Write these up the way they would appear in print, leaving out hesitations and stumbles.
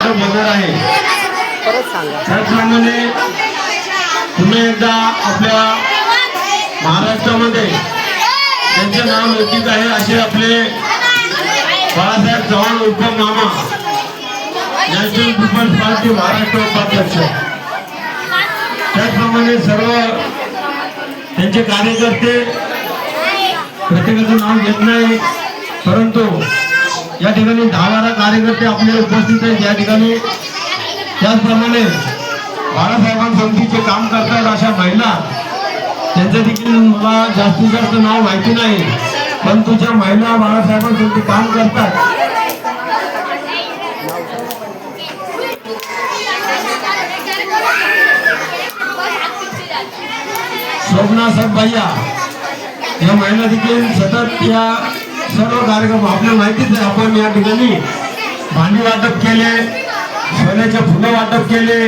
वाटप होणार आहे। त्याचप्रमाणे पुन्हा एकदा आपल्या महाराष्ट्रामध्ये त्यांचे नाव लौकिक आहे असे आपले बाळासाहेब चव्हाण उर्फ मामा, नॅशनल पीपल्स पार्टी महाराष्ट्र उपाध्यक्ष। त्याचप्रमाणे सर्व त्यांचे कार्यकर्ते, प्रत्येकाचं नाव घेत नाही, परंतु या ठिकाणी 10-12 कार्यकर्ते आपल्याला उपस्थित आहेत या ठिकाणी। त्याचप्रमाणे बाळासाहेबांसोबतीचे काम करतात अशा महिला, त्यांचं देखील मला जास्तीत जास्त नाव माहिती नाही, परंतु ज्या महिला बाळासाहेबांसोबती काम करतात शोभना सब भैया, या महिला देखील सतत या सर्व कार्यक्रम आपल्याला माहितीच आहे। आपण या ठिकाणी भांडी वाटप केले, सोन्याचे फुलं वाटप केले,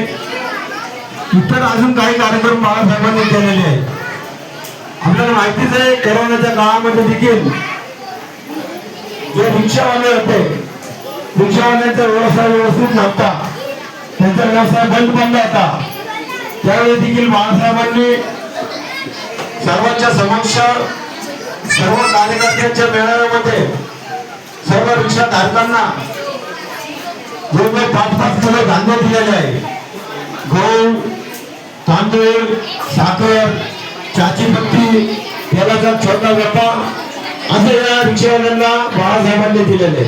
इतर अजून काही कार्यक्रम बाळासाहेबांनी केलेले आहेत। आपल्याला माहितीच आहे कोरोनाच्या काळामध्ये देखील जे रिक्षावाले होते, रिक्षावाल्यांचा व्यवसाय व्यवस्थित नव्हता, त्यांचा व्यवसाय बंद होता, त्यावेळी देखील बाळासाहेबांनी सर्वांच्या समक्ष सर्व कार्यकर्त्यांच्या मेळाव्यामध्ये सर्व रिक्षा धारकांना 5-5 किलो धान्य दिलेले आहे। गहू, तांदूळ, साखर, चाची पत्ती, तेलाचा छोटा व्यापार असे या रिक्षावाल्यांना बाळासाहेबांनी दिलेले।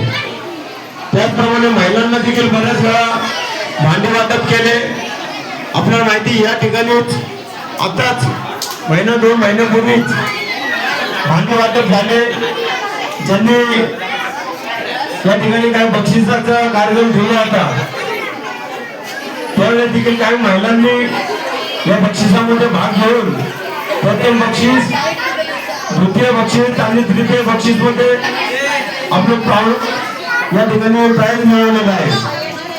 त्याचप्रमाणे महिलांना देखील बऱ्याच वेळा भांडी वाटप केले। आपल्याला माहिती या ठिकाणीच आताच 1-2 महिन्यापूर्वीच भांडी वाटप झाले, ज्यांनी या ठिकाणी काही बक्षिसाचा कार्यक्रम ठेवला होता, त्यावेळेस देखील काही महिलांनी या बक्षिसामध्ये भाग घेऊन प्रथम बक्षीस, द्वितीय बक्षीस आणि तृतीय बक्षीस मध्ये आपलं या ठिकाणी प्राइज मिळवलेलं आहे।